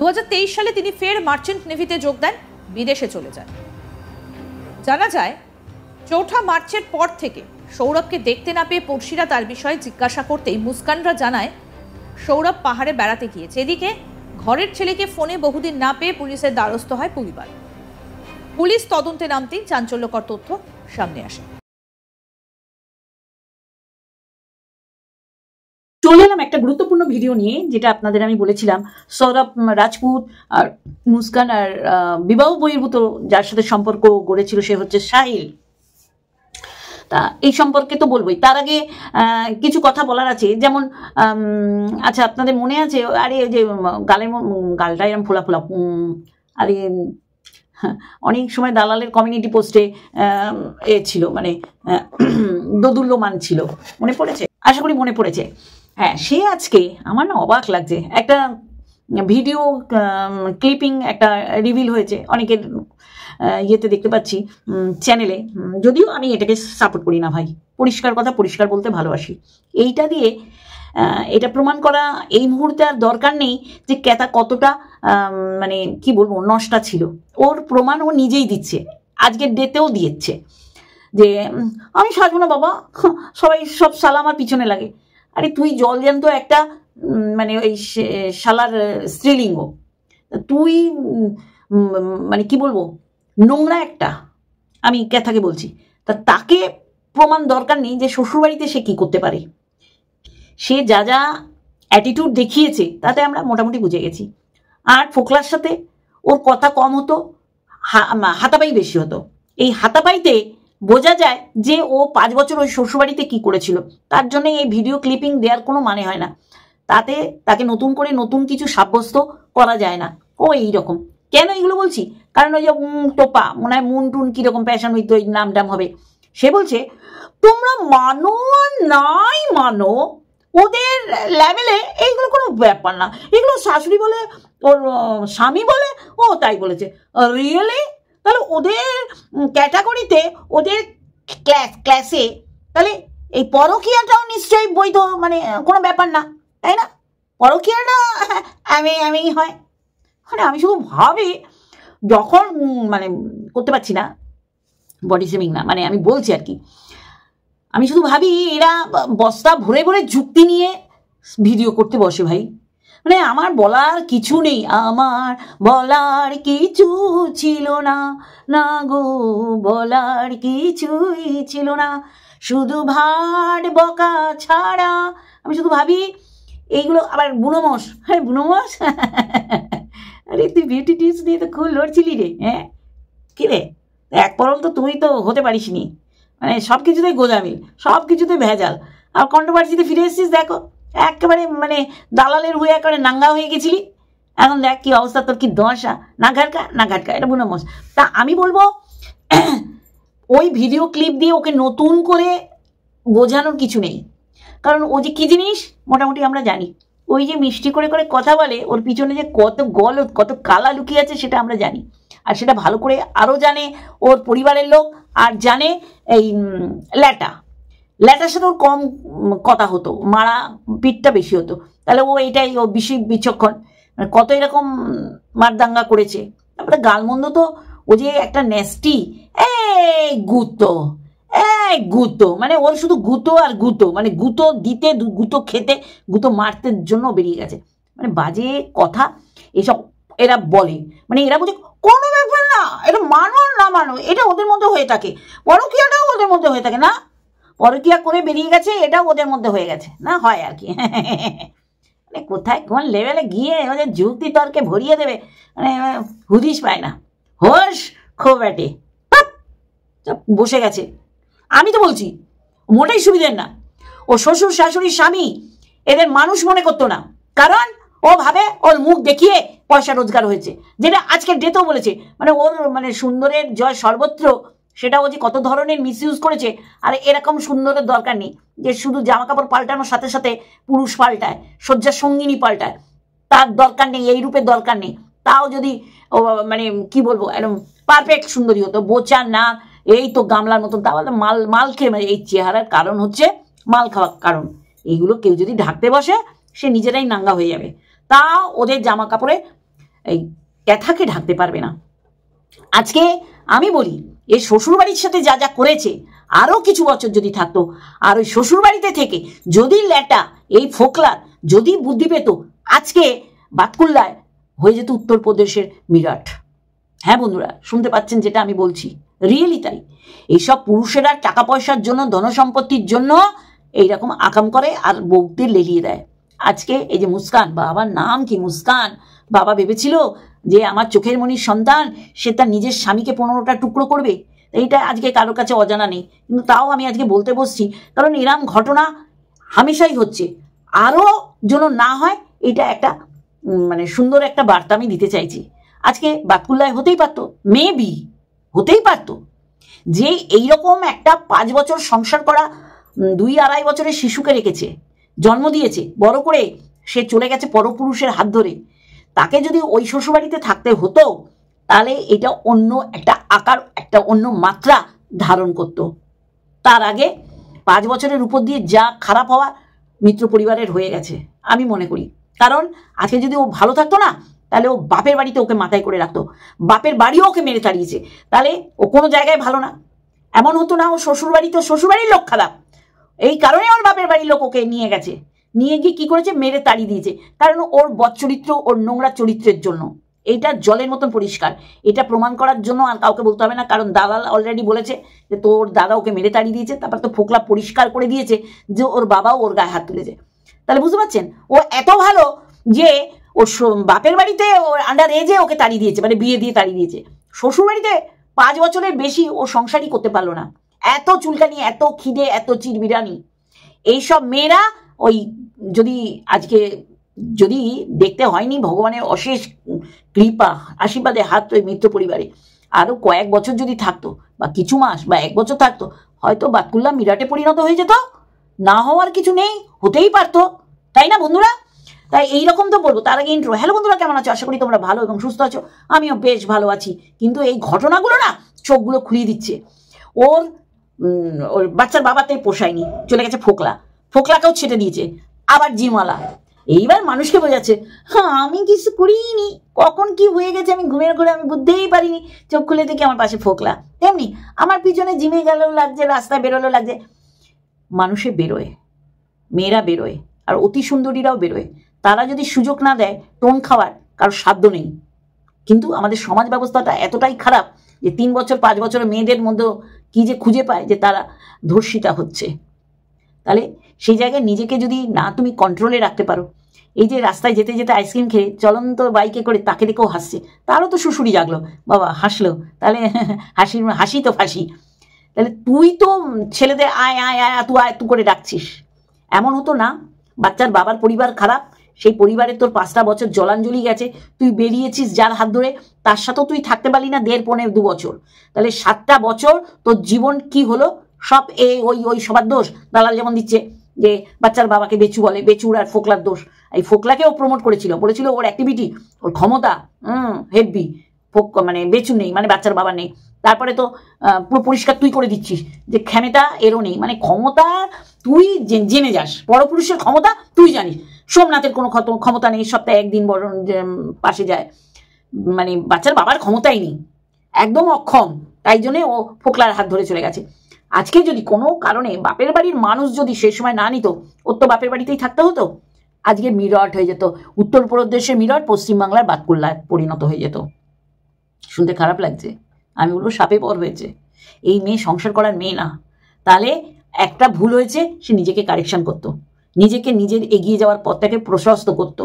2023 সালে তিনি ফের মার্চেন্ট নেভিতে যোগ দেন, বিদেশে চলে যান। জানা যায় 4 মার্চের পর থেকে সৌরভকে দেখতে না পেয়ে পড়শিরা তার বিষয়ে জিজ্ঞাসা করতেই মুস্কানরা জানায় সৌরভ পাহাড়ে বেড়াতে গিয়েছে। এদিকে ঘরের ছেলেকে ফোনে বহুদিন না পেয়ে পুলিশের দ্বারস্থ হয় পরিবার। পুলিশ তদন্তে নামতেই চাঞ্চল্যকর তথ্য সামনে আসে। চলে এলাম একটা গুরুত্বপূর্ণ ভিডিও নিয়ে, যেটা আপনাদের আমি বলেছিলাম সৌরভ রাজপুত আর মুস্কান আর বিবাহ বহির্ভূত যার সাথে সম্পর্ক গড়েছিল সে হচ্ছে সাহিল। তা এই সম্পর্কে তো বলবোই, তার আগে কিছু কথা বলার আছে। যেমন আচ্ছা, আপনাদের মনে আছে আরে যে গালটা এরকম ফোলা ফোলা, আরে অনেক সময় দালালের কমিউনিটি পোস্টে ছিল, মানে দোদুল্যমান ছিল, মনে পড়েছে? আশা করি মনে পড়েছে। হ্যাঁ, সে আজকে আমার না অবাক লাগছে, একটা ভিডিও ক্লিপিং একটা রিভিল হয়েছে অনেকের ইয়েতে দেখতে পাচ্ছি চ্যানেলে, যদিও আমি এটাকে সাপোর্ট করি না ভাই, পরিষ্কার কথা পরিষ্কার বলতে ভালোবাসি। এইটা দিয়ে এটা প্রমাণ করা এই মুহূর্তে আর দরকার নেই যে ক্যাতা কতটা মানে কি বলবো নষ্টা ছিল। ওর প্রমাণ ও নিজেই দিচ্ছে, আজকের ডেতেও দিয়েছে যে আমি সাজবো না বাবা, সবাই সব শালা আমার পিছনে লাগে। আরে তুই জলজ্যান্ত একটা মানে ওই শালার স্ত্রীলিঙ্গ, তুই মানে কি বলবো নোংরা একটা, আমি ক্যাথাকে বলছি। তাকে প্রমাণ দরকার নেই যে শ্বশুরবাড়িতে সে কি করতে পারে। সে যা যা অ্যাটিটিউড দেখিয়েছে তাতে আমরা মোটামুটি বুঝে গেছি। আর ফোকলার সাথে ওর কথা কম হতো, হাতাপাই বেশি হতো। এই হাতাপাইতে বোঝা যায় যে ও 5 বছর ওই শ্বশুরবাড়িতে কি করেছিল। তার জন্য এই ভিডিও ক্লিপিং দেওয়ার কোনো মানে হয় না, তাতে তাকে নতুন করে নতুন কিছু সাব্যস্ত করা যায় না। ও এইরকম কেন এগুলো বলছি, কারণ ওই যে টোপা মনে হয় মুন টুন কিরকম প্যাশন হইতো ওই নাম টাম হবে, সে বলছে তোমরা মানো আর নাই মানো, ওদের লেভেলে এইগুলো কোনো ব্যাপার না, এগুলো শাশুড়ি বলে ওর স্বামী বলে ও তাই বলেছে। রিয়েলি? তাহলে ওদের ক্যাটাগরিতে ওদের ক্লাসে তাহলে এই পরকীয়াটাও নিশ্চয়ই বৈধ, মানে কোনো ব্যাপার না, তাই না? পরকীয়াটা আমি হয়, মানে আমি শুধু ভাবি যখন মানে করতে পারছি না, বডি শেমিং না, মানে আমি বলছি আর কি, আমি শুধু ভাবি এরা বস্তা ভরে ভরে যুক্তি নিয়ে ভিডিও করতে বসে ভাই। মানে আমার বলার কিছু নেই, আমার বলার কিছু ছিল না, না গো বলার কিছুই ছিল না, শুধু ভাট বকা ছাড়া। আমি শুধু ভাবি এইগুলো। আবার বুনোমস, হ্যাঁ বুনোমস আরে তুই বিউটি টিপস দিয়ে তো খুব লড়ছিলি রে। হ্যাঁ কি রে, এক পরল তো তুই তো হতে পারিস নি, মানে সব কিছুতেই গোজামিল, সব কিছুতে ভেজাল। আর কন্ট্রোভার্সিতে ফিরে এসেছিস, দেখো একেবারে মানে দালালের হয়ে একেবারে নাঙ্গা হয়ে গেছিলি, এখন দেখ কি অবস্থা, তোর কি দশা, না ঘাটকা না ঘাটকা, এটা বুনোমস। তা আমি বলবো ওই ভিডিও ক্লিপ দিয়ে ওকে নতুন করে বোঝানোর কিছু নেই, কারণ ও যে কি জিনিস মোটামুটি আমরা জানি। ওই যে মিষ্টি করে করে কথা বলে, ওর পিছনে যে কত গলদ কত কালা লুকিয়ে আছে সেটা আমরা জানি, আর সেটা ভালো করে আরও জানে ওর পরিবারের লোক, আর জানে এই ল্যাটার সাথে ওর কম কথা হতো, মারা পিঠটা বেশি হতো। তাহলে ও এটাই ও বিচক্ষণ, কত এরকম মারদাঙ্গা করেছে। তারপরে গালমন্দ তো ও যে একটা নেস্টি গুতো, মানে ওর শুধু গুতো আর গুতো, মানে গুতো দিতে গুতো খেতে গুতো মারতে জন্য বেরিয়ে গেছে। মানে বাজে কথা এসব এরা বলে, মানে এরা বলছে কোনো ব্যাপার না, এটা মানো আর না মানো এটা ওদের মধ্যে হয়ে থাকে, পরকীয়াটাও ওদের মধ্যে হয়ে থাকে না, পরকীয়া করে বেরিয়ে গেছে এটাও ওদের মধ্যে হয়ে গেছে না, হয় আর কি। মানে কোথায় কোন লেভেলে গিয়ে ওদের যুক্তি তর্কে ভরিয়ে দেবে, মানে হুদিস পায় না। হোস খোবাটে বসে গেছে। আমি তো বলছি মোটেই সুবিধের না, ও শ্বশুর শাশুড়ি স্বামী এদের মানুষ মনে করতো না, কারণ ও ভাবে ওর মুখ দেখিয়ে পয়সা রোজগার হয়েছে, যেটা আজকের ডেতেও বলেছে। মানে ওর মানে সুন্দরের জয় সর্বত্র, সেটা ও যে কত ধরনের মিসইউজ করেছে। আর এরকম সুন্দরের দরকার নেই যে শুধু জামা কাপড় পাল্টানোর সাথে সাথে পুরুষ পাল্টায়, শয্যার সঙ্গিনী পাল্টায়, তার দরকার নেই, এই রূপের দরকার নেই। তাও যদি মানে কি বলবো একদম পারফেক্ট সুন্দরী হতো, বোচা না এই তো গামলার মতন, তাহলে মাল খেয়ে, মানে এই চেহারার কারণ হচ্ছে মাল খাওয়ার কারণ। এইগুলো কেউ যদি ঢাকতে বসে সে নিজেরাই নাঙ্গা হয়ে যাবে। তা ওদের জামা কাপড়ে এই ক্যাথাকে ঢাকতে পারবে না। আজকে আমি বলি এই শ্বশুরবাড়ির সাথে যা যা করেছে, আরও কিছু বছর যদি থাকতো, আর ওই শ্বশুরবাড়িতে থেকে যদি ল্যাটা এই ফোকলার যদি বুদ্ধি পেত, আজকে বাতকুল্লায় হয়ে যেত উত্তরপ্রদেশের মিরাট। হ্যাঁ বন্ধুরা, শুনতে পাচ্ছেন যেটা আমি বলছি, রিয়েলি তাই। এইসব পুরুষেরা টাকা পয়সার জন্য, ধনসম্পত্তির জন্য এইরকম আকাম করে আর বউদের লেলিয়ে দেয়। আজকে এই যে মুস্কান, বাবার নাম কি মুস্কান, বাবা ভেবেছিল যে আমার চোখের মণির সন্তান, সে তার নিজের স্বামীকে 15টা টুকরো করবে। এইটা আজকে কারোর কাছে অজানা নেই, কিন্তু তাও আমি আজকে বলতে বসছি, কারণ এরম ঘটনা হামেশাই হচ্ছে। আরও যেন না হয়, এটা একটা মানে সুন্দর একটা বার্তা আমি দিতে চাইছি। আজকে বাতকুল্লায় হতেই পারতো, মেবি হতেই পারতো যে এইরকম একটা 5 বছর সংসার করা 2-2.5 বছরের শিশুকে রেখেছে, জন্ম দিয়েছে, বড় করে সে চলে গেছে পরপুরুষের হাত ধরে। তাকে যদি ওই শ্বশুরবাড়িতে থাকতে হতো, তাহলে এটা অন্য একটা আকার, একটা অন্য মাত্রা ধারণ করত। তার আগে 5 বছরের উপর দিয়ে যা খারাপ হওয়া মিত্র পরিবারের হয়ে গেছে আমি মনে করি। কারণ আজকে যদি ও ভালো থাকতো না, তাহলে ও বাপের বাড়িতে ওকে মাথায় করে রাখতো, বাপের বাড়িও ওকে মেরে তাড়িয়েছে, তাহলে ও কোনো জায়গায় ভালো না। এমন হতো না ও শ্বশুরবাড়ি, তো শ্বশুরবাড়ির লোক খারাপ, এই কারণে ওর বাপের বাড়ির লোক ওকে নিয়ে গেছে, নিয়ে গিয়ে কি করেছে, মেরে তাড়িয়ে দিয়েছে। কারণ ওর বদচরিত্র, ওর নোংরা চরিত্রের জন্য। এইটা জলের মতন পরিষ্কার। এটা প্রমাণ করার জন্য আর কাউকে বলতে হবে না, কারণ দালাল অলরেডি বলেছে যে তোর দাদা ওকে মেরে তাড়িয়ে দিয়েছে। তারপর তো ফোকলা পরিষ্কার করে দিয়েছে যে ওর বাবাও ওর গায়ে হাত তুলেছে। তাহলে বুঝতে পারছেন, ও এত ভালো যে ওর বাপের বাড়িতে ওর আন্ডার এজে ওকে তাড়িয়ে দিয়েছে, মানে বিয়ে দিয়ে তাড়িয়ে দিয়েছে। শ্বশুরবাড়িতে 5 বছরের বেশি ও সংসারই করতে পারলো না। এত চুলকানি, এত খিদে, এত চিরবিরানি। এইসব মেয়েরা ওই যদি আজকে যদি দেখতে হয়নি ভগবানের অশেষ কৃপা আশীর্বাদে হাত ওই মিত্র পরিবারে আরো কয়েক বছর যদি থাকতো, বা কিছু মাস বা 1 বছর থাকতো, হয়তো বাতকুল্লা মিরাটে পরিণত হয়ে যেত। না হওয়ার কিছু নেই, হতেই পারতো, তাই না বন্ধুরা? তাই এইরকম তো বলবো। তার আগে ইন্ট্রো। হ্যালো বন্ধুরা, কেমন আছো? আশা করি তোমরা ভালো এবং সুস্থ আছো। আমিও বেশ ভালো আছি। কিন্তু এই ঘটনাগুলো না চোখগুলো খুলিয়ে দিচ্ছে। ওর বাচ্চার বাবাতে পোষায়নি, চলে গেছে ফোকলা, ফোকলাকেও ছেটে দিয়েছে, আবার জিমওয়ালা। এইবার মানুষকে বোঝাচ্ছে, হ্যাঁ আমি কিছু করিনি, কখন কি হয়ে গেছে আমি ঘুমের ঘরে আমি বুঝতেই পারিনি, চোখ খুলে দেখি আমার পাশে ফোকলা। তেমনি আমার পিছনে জিমে গেলেও লাগছে, রাস্তায় বেরোলেও লাগছে। মানুষে বেরোয়, মেয়েরা বেরোয়, আর অতি সুন্দরীরাও বেরোয়। তারা যদি সুযোগ না দেয় টোন খাওয়ার, কারোর সাধ্য নেই। কিন্তু আমাদের সমাজ ব্যবস্থাটা এতটাই খারাপ যে 3 বছর 5 বছরের মেয়েদের মধ্যে কি যে খুঁজে পায় যে তারা ধর্ষিতা হচ্ছে। তাহলে সেই জায়গায় নিজেকে যদি না তুমি কন্ট্রোলে রাখতে পারো, এই যে রাস্তায় যেতে যেতে আইসক্রিম খেয়ে চলন্ত বাইকে করে তাকে দেখেও হাসছে, তারও তো শ্বশুরি জাগলো, বাবা হাসলো, তাহলে হাসি তো ফাঁসি। তাহলে তুই তো ছেলেদের আয় আয় আয় তু আয় তু করে ডাকছিস। এমন হতো না, বাচ্চার বাবার পরিবার খারাপ, সেই পরিবারে তোর 5টা বছর জলাঞ্জলি গেছে, তুই বেরিয়েছিস যার হাত ধরে, তার সাথেও তুই থাকতে পারলি না 1.5-2 বছর। তাহলে 7টা বছর তোর জীবন কি হলো? সব ওই সবার দোষ। দালাল যেমন দিচ্ছে যে বাচ্চার বাবাকে বেচু বলে, বেচুর আর ফোকলার দোষ। এই ফোকলাকেও প্রমোট করেছিল, বলেছিল ওর অ্যাক্টিভিটি, ওর ক্ষমতা হেভি, মানে বেচু নেই, মানে বাচ্চার বাবা নেই। তারপরে তো পুরো পরিষ্কার তুই করে দিচ্ছিস যে ক্ষমতা এরও নেই, মানে ক্ষমতা তুই জেনে যাস, পরপুরুষের ক্ষমতা তুই জানিস। সোমনাথের কোনো ক্ষমতা নেই, সপ্তাহে 1 দিন বড় পাশে যায়, মানে বাচ্চার বাবার ক্ষমতাই নেই, একদম অক্ষম। তাই জন্যে ও ফোকলার হাত ধরে চলে গেছে। আজকে যদি কোনো কারণে বাপের বাড়ির মানুষ যদি সেই সময় না নিত, ওর তো বাপের বাড়িতেই থাকতে হতো। আজকে মিরট হয়ে যেত, উত্তরপ্রদেশের মিরট পশ্চিমবাংলার বাতকুল্লায় পরিণত হয়ে যেত। শুনতে খারাপ লাগছে, আমি বলবো সাপে পর হয়েছে। এই মেয়ে সংসার করার মেয়ে না। তাহলে একটা ভুল হয়েছে, সে নিজেকে কারেকশন করতো, নিজেকে নিজের এগিয়ে যাওয়ার পথটাকে প্রশস্ত করতো।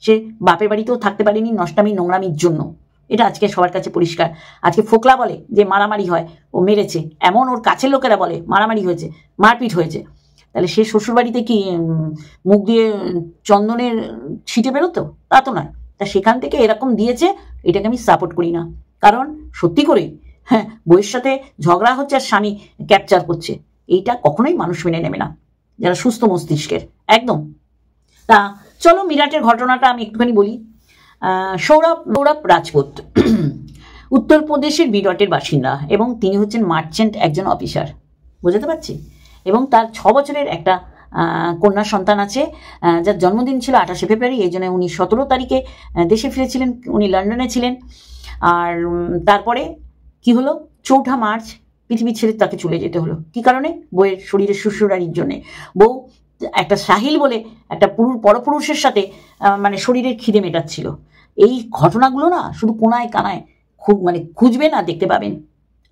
সে বাপের বাড়িতেও থাকতে পারেনি নষ্টামি নোংরামির জন্য। এটা আজকে সবার কাছে পরিষ্কার। আজকে ফোকলা বলে যে মারামারি হয়, ও মেরেছে, এমন ওর কাছের লোকেরা বলে মারামারি হয়েছে, মারপিট হয়েছে। তাহলে সে শ্বশুরবাড়িতে কি মুখ দিয়ে চন্দনের ছিটে বেরোতো? তা তো নয়। তা সেখান থেকে এরকম দিয়েছে, এটাকে আমি সাপোর্ট করি না। কারণ সত্যি করে হ্যাঁ, বইয়ের সাথে ঝগড়া হচ্ছে আর স্বামী ক্যাপচার করছে, এইটা কখনোই মানুষ মেনে নেবে না যারা সুস্থ মস্তিষ্কের, একদম। তা চলো মিরাটের ঘটনাটা আমি একটুখানি বলি। সৌরভ রাজপুত উত্তরপ্রদেশের মিরটের বাসিন্দা, এবং তিনি হচ্ছেন মার্চেন্ট একজন অফিসার, বুঝতে পারছি। এবং তার 6 বছরের একটা কন্যা সন্তান আছে, যার জন্মদিন ছিল 28শে ফেব্রুয়ারি। এই জন্য উনি 17 তারিখে দেশে ফিরেছিলেন, উনি লন্ডনে ছিলেন। আর তারপরে কি হলো, 4 মার্চ পৃথিবী ছেড়ে তাকে চলে যেতে হলো। কি কারণে? বউয়ের শরীরের শ্বশুরানির জন্যে। বউ একটা সাহিল বলে একটা পরপুরুষের সাথে মানে শরীরের খিদে মেটাচ্ছিল। এই ঘটনাগুলো না শুধু কোনায় কানায় খুঁজবেন আর দেখতে পাবেন।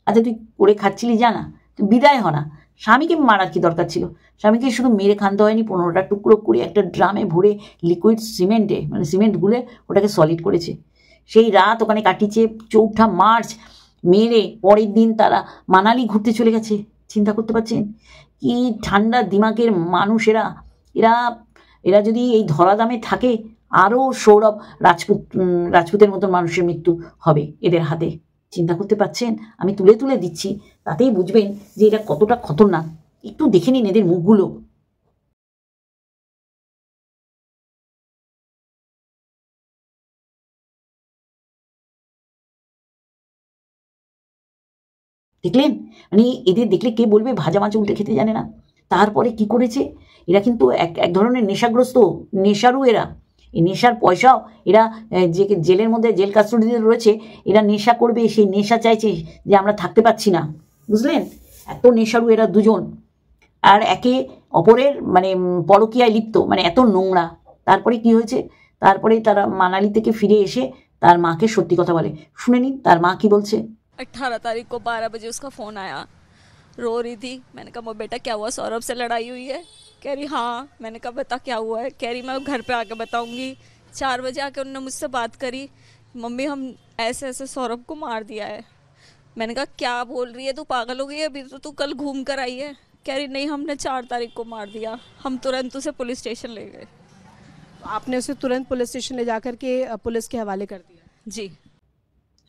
আচ্ছা, তুই করে খাচ্ছিলি জানা, তুই বিদায় হ না। স্বামীকে মারার কি দরকার ছিল? স্বামীকে শুধু মেরে খানতে হয়নি, 15টা টুকরো করে একটা ড্রামে ভরে লিকুইড সিমেন্টে সিমেন্ট গুলে ওটাকে সলিড করেছে। সেই রাত ওখানে কাটিয়েছে। 4 মার্চ মেরে পরের দিন তারা মানালি ঘুরতে চলে গেছে। চিন্তা করতে পারছেন কি ঠান্ডা দিমাগের মানুষেরা? এরা যদি এই ধরাধামে থাকে, আরও সৌরভ রাজপুতের মতো মানুষের মৃত্যু হবে এদের হাতে। চিন্তা করতে পারছেন? আমি তুলে তুলে দিচ্ছি, তাতেই বুঝবেন যে এরা কতটা খতরনাক। একটু দেখে নিন এদের মুখগুলো। দেখলেন? মানে এদের দেখলে কে বলবে ভাজা মাছ উল্টে খেতে জানে না? তারপরে কি করেছে এরা? কিন্তু এক ধরনের নেশাগ্রস্ত, নেশারু এরা। এই নেশার পয়সাও এরা যে জেলের মধ্যে জেল কাস্টডিতে রয়েছে, এরা নেশা করবে, সেই নেশা চাইছে যে আমরা থাকতে পারছি না। বুঝলেন? এত নেশারু এরা দুজন, আর একে অপরের পরকীয়ায় লিপ্ত, এত নোংরা। তারপরে কি হয়েছে? তারপরে তারা মানালি থেকে ফিরে এসে তার মাকে সত্যি কথা বলে। শুনে নিন তার মা কি বলছে। 18 तारीख को 12 बजे उसका फ़ोन आया, रो रही थी। मैंने कहा वो बेटा क्या हुआ, सौरभ से लड़ाई हुई है? कह रही हाँ। मैंने कहा बता क्या हुआ है? कह रही मैं घर पे आके बताऊंगी। 4 बजे आके उन्होंने मुझसे बात करी, मम्मी हम ऐसे ऐसे सौरभ को मार दिया है। मैंने कहा क्या बोल रही है, तू पागल हो गई है? अभी तो तू कल घूम कर आई है। कह रही नहीं, हमने 4 तारीख को मार दिया। हम तुरंत उसे पुलिस स्टेशन ले गए। आपने उसे तुरंत पुलिस स्टेशन ले जाकर के पुलिस के हवाले कर दिया? जी।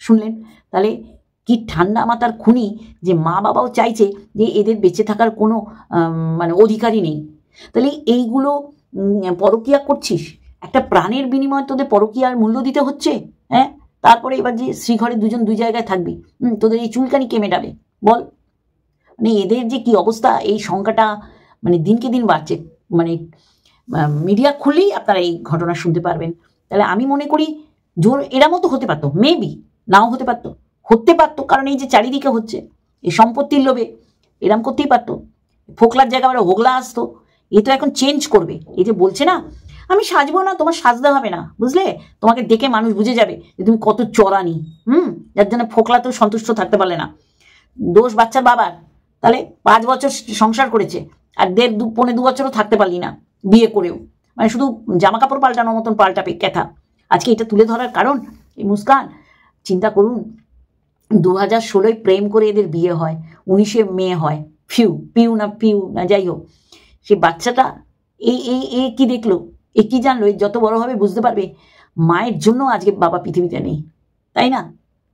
শুনলেন? তাহলে কি ঠান্ডা মাথার খুনি যে মা বাবাও চাইছে যে এদের বেঁচে থাকার কোনো অধিকারই নেই। তাহলে এইগুলো পরকীয়া করছিস, একটা প্রাণের বিনিময়ে তোদের পরকীয়ার মূল্য দিতে হচ্ছে। হ্যাঁ, তারপরে এবার যে শ্রীঘরে দুজন দুই জায়গায় থাকবি, তোদের এই চুলকানি কে মেটাবে বল? এদের যে কি অবস্থা, এই সংখ্যাটা দিনকে দিন বাড়ছে। মিডিয়া খুললেই আপনারা এই ঘটনা শুনতে পারবেন। তাহলে আমি মনে করি জোর এরা মতো হতে পারতো, মেবি নাও হতে পারতো, কারণ এই যে চারিদিকে হচ্ছে এই সম্পত্তির লোভে এরম করতেই পারতো। ফোকলার জায়গা আবার হোগলা আসতো। এ তো এখন চেঞ্জ করবে। এই যে বলছে না আমি সাজবো না, তোমার সাজতে হবে না, বুঝলে? তোমাকে দেখে মানুষ বুঝে যাবে যে তুমি কত চড়ানি। যার জন্য ফোকলা তো সন্তুষ্ট থাকতে পারলে না। দোষ বাচ্চার বাবার। তাহলে 5 বছর সংসার করেছে আর 1.5-2 বছরও থাকতে পারলি না বিয়ে করেও। শুধু জামা কাপড় পাল্টানোর মতন পাল্টাবে কথা। আজকে এটা তুলে ধরার কারণ এই মুস্কান। চিন্তা করুন, 2016 প্রেম করে এদের বিয়ে হয়, 19-এ মেয়ে হয়। পিউ না যাই হোক, সে বাচ্চাটা এই কি দেখলো, এ কি জানলো? যত বড় হবে বুঝতে পারবে মায়ের জন্য আজকে বাবা পৃথিবীতে নেই, তাই না?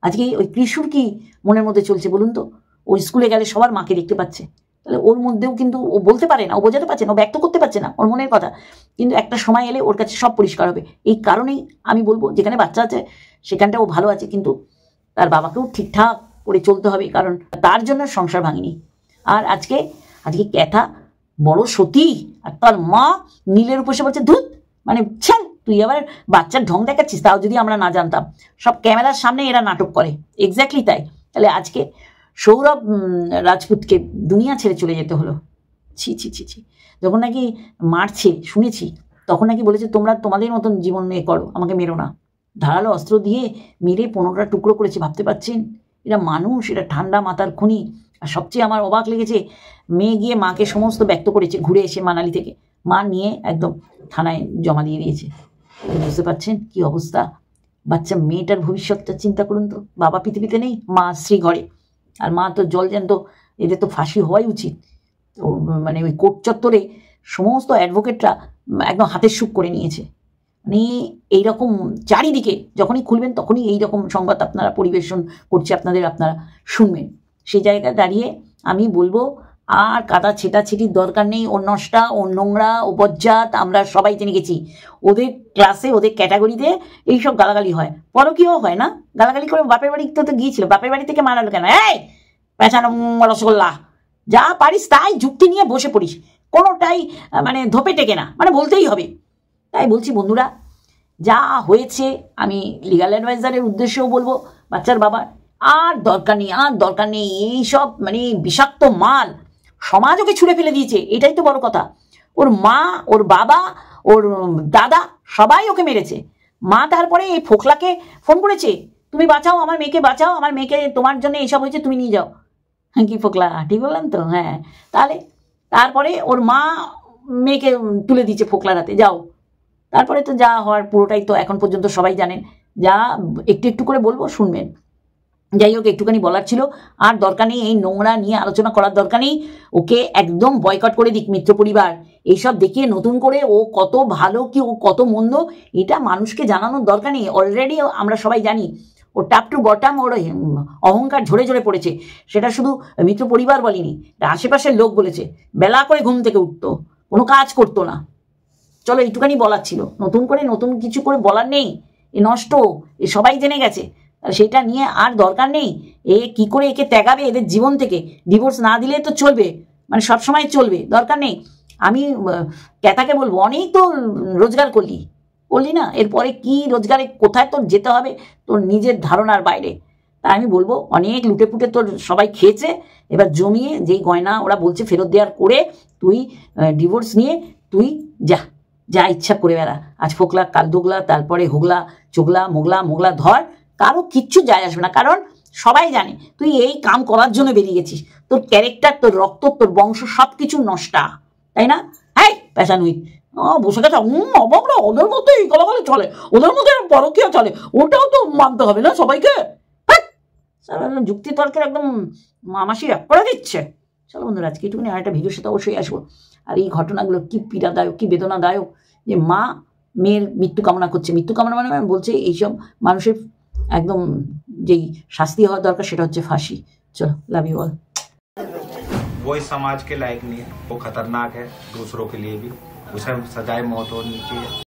আজকে ওই কৃষ্ণর কি মনের মধ্যে চলছে বলুন তো? ও স্কুলে গেলে সবার মাকে দেখতে পাচ্ছে। তাহলে ওর মধ্যেও কিন্তু ও বলতে পারে না, ও বোঝাতে পারছে না, ও ব্যক্ত করতে পারছে না ওর মনের কথা। কিন্তু একটা সময় এলে ওর কাছে সব পরিষ্কার হবে। এই কারণেই আমি বলবো যেখানে বাচ্চা আছে সেখানটা ও ভালো আছে, কিন্তু তার বাবাকেও ঠিকঠাক করে চলতে হবে, কারণ তার জন্য সংসার ভাঙিনি। আর আজকে ক্যাথা বড় সতী, আর তার মা নীলের উপর সে বলছে ধুত, ছাল তুই আবার বাচ্চার ঢং দেখাচ্ছিস। তাও যদি আমরা না জানতাম, সব ক্যামেরার সামনে এরা নাটক করে। এক্স্যাক্টলি তাই। তাহলে আজকে সৌরভ রাজপুতকে দুনিয়া ছেড়ে চলে যেতে হলো। ছি ছি ছি ছি। যখন নাকি মারছে শুনেছি, তখন নাকি বলেছে তোমরা তোমাদের মতন জীবন নিয়ে করো, আমাকে মেরো না। ধারালো অস্ত্র দিয়ে মেরে 15টা টুকরো করেছে। ভাবতে পারছেন? এরা মানুষ, এরা ঠান্ডা মাথার খুনি। আর সবচেয়ে আমার অবাক লেগেছে, মেয়ে গিয়ে মাকে সমস্ত ব্যক্ত করেছে ঘুরে এসে মানালি থেকে। মা নিয়ে একদম থানায় জমা দিয়ে দিয়েছে। বুঝতে পারছেন কি অবস্থা? বাচ্চা মেয়েটার ভবিষ্যৎটা চিন্তা করুন তো। বাবা পৃথিবীতে নেই, মা শ্রীঘরে। আর মা তো জলজ্যান্ত, এদের তো ফাঁসি হওয়াই উচিত। তো ওই কোর্ট চত্বরে সমস্ত অ্যাডভোকেটরা একদম হাতের সুখ করে নিয়েছে। এইরকম চারিদিকে যখনই খুলবেন তখনই এইরকম সংবাদ আপনারা পরিবেশন করছে, আপনারা শুনবেন। সেই জায়গায় দাঁড়িয়ে আমি বলবো আর কাদা ছেটাছেটির দরকার নেই। ও নষ্টা, ও নোংরা, ও বজ্জাত, আমরা সবাই জেনে গেছি। ওদের ক্লাসে, ওদের ক্যাটাগরিতে এইসব গালাগালি হয়, পরকীয়াও হয় না। গালাগালি করে বাপের বাড়ি তো গিয়েছিল, বাপের বাড়ি থেকে মারালো কেন? এই পেছানো রসগোল্লা, যা পারিস তাই যুক্তি নিয়ে বসে পড়িস। কোনোটাই মানে ধোপে টেকে না, মানে বলতেই হবে। তাই বলছি বন্ধুরা, যা হয়েছে আমি লিগাল অ্যাডভাইজারের উদ্দেশ্যেও বলবো বাচ্চার বাবা, আর দরকার নেই, আর দরকার নেই এইসব মানে বিষাক্ত মাল। সমাজ ওকে ছুঁড়ে ফেলে দিয়েছে, এটাই তো বড় কথা। ওর মা, ওর বাবা, ওর দাদা সবাই ওকে মেরেছে। মা তারপরে এই ফোকলাকে ফোন করেছে, তুমি বাঁচাও আমার মেয়েকে, বাঁচাও আমার মেয়েকে, তোমার জন্য এইসব হয়েছে, তুমি নিয়ে যাও। হ্যাঁ কি ফোকলা, ঠিক বললাম তো? হ্যাঁ, তাহলে তারপরে ওর মা মেয়েকে তুলে দিয়েছে ফোকলার হাতে, যাও। তারপরে তো যা হওয়ার পুরোটাই তো এখন পর্যন্ত সবাই জানেন। যা একটু একটু করে বলবো শুনবেন। যাই হোক, একটুখানি বলার ছিল। আর দরকার নেই এই নোংরা নিয়ে আলোচনা করার দরকার নেই। ওকে একদম বয়কট করে দিক মিত্র পরিবার। এইসব দেখিয়ে নতুন করে ও কত ভালো কি ও কত মন্দ এটা মানুষকে জানানোর দরকার নেই। অলরেডি আমরা সবাই জানি ওর টাপ টু বটাম ওর অহংকার ঝরে ঝরে পড়েছে। সেটা শুধু মিত্র পরিবার বলেনি, আশেপাশের লোক বলেছে। বেলা করে ঘুম থেকে উঠতো, কোনো কাজ করতো না। চলো এইটুখানি বলার ছিল, নতুন করে নতুন কিছু করে বলার নেই। এ নষ্ট, এ সবাই জেনে গেছে, সেটা নিয়ে আর দরকার নেই। এ কি করে একে ত্যাগাবে এদের জীবন থেকে? ডিভোর্স না দিলে তো চলবে, মানে সবসময় চলবে, দরকার নেই। আমি ক্যাথাকে বলবো, অনেক তো রোজগার করলি না, এরপরে কি রোজগারে কোথায় তোর যেতে হবে তোর নিজের ধারণার বাইরে। তাই আমি বলবো অনেক লুটে পুটে তোর সবাই খেয়েছে, এবার জমিয়ে যেই গয়না ওরা বলছে ফেরত দেওয়ার করে তুই ডিভোর্স নিয়ে তুই যা যা ইচ্ছা করে বেড়া। আজ ফোকলা, কাল দোগলা, তারপরে হোগলা, চোগলা, মোগলা ধর, কারো কিচ্ছু যায় আসবে না। কারণ সবাই জানে তুই এই কাম করার জন্য বেরিয়ে গেছিস। তোর ক্যারেক্টার, তোর রক্ত, তোর বংশ সব কিছু নষ্টা, তাই না? হ্যাঁ পেশানুই বসে গেছে অবাকরা, ওদের মধ্যে এই গলাগলে চলে, ওদের মধ্যে পরকীয়া চলে, ওটাও তো মানতে হবে না সবাইকে। যুক্তি তর্কের একদম মামাসি এক করে দিচ্ছে। চলো বন্ধুরা, আজকে একটুখানি আর একটা ভিডিওর সাথে অবশ্যই আসবো। আর এই ঘটনাগুলো কি পীড়াদায়ক, কি বেদনাদায়ক যে মা মেয়ের মৃত্যু কামনা করছে। মৃত্যু কামনা মানে বলছে এইসব মানুষের একদম যেই শাস্তি হওয়া দরকার সেটা হচ্ছে ফাঁসি। চলো, লাভ ইউ অল। वो इस समाज के लायक नहीं है, वो खतरनाक है दूसरों के लिए भी, उसे सजाए मौत होनी चाहिए।